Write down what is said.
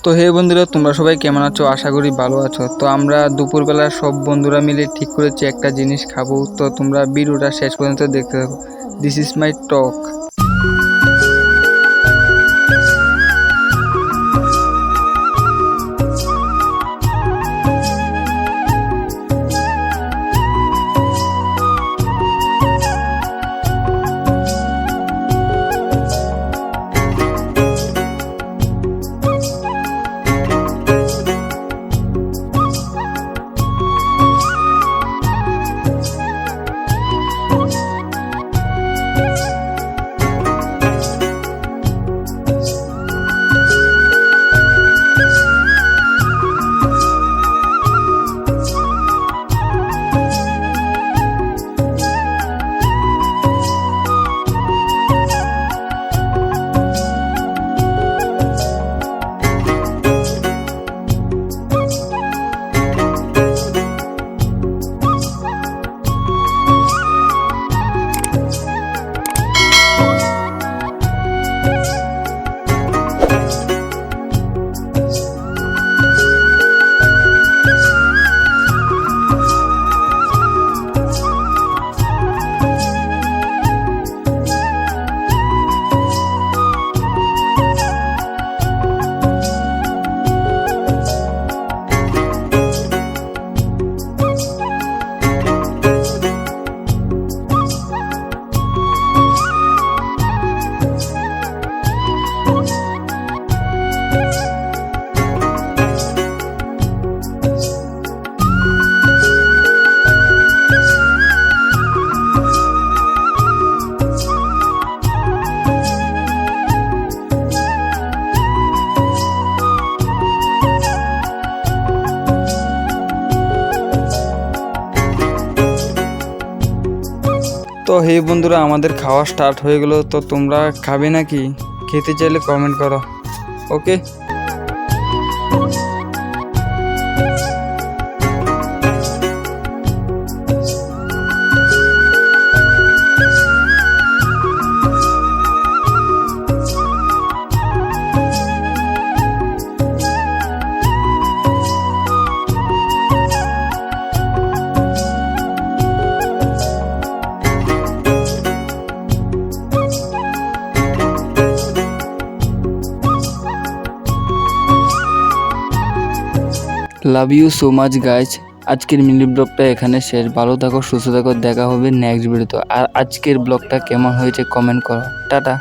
তো হে বন্ধুরা, তোমরা সবাই কেমন আছো? আশা করি ভালো আছো। তো আমরা দুপুরবেলা সব বন্ধুরা মিলে ঠিক করেছি একটা জিনিস খাবো। তো তোমরা ভিডিওটা শেষ পর্যন্ত দেখতে থাকো। দিস ইজ মাই টক। তো হে বন্ধুরা, আমাদের খাওয়া স্টার্ট হয়ে গেল। তো তোমরা খাবে নাকি? খেতে চাইলে কমেন্ট করো। Okay. Love you so much guys. আজকের মিনি ব্লগটা এখানে শেষ। ভালো থাকো, সুস্থ থাকো। দেখা হবে নেক্সট ভিডিওতে। আর আজকের ব্লগটা কেমন হয়েছে কমেন্ট করো। টাটা।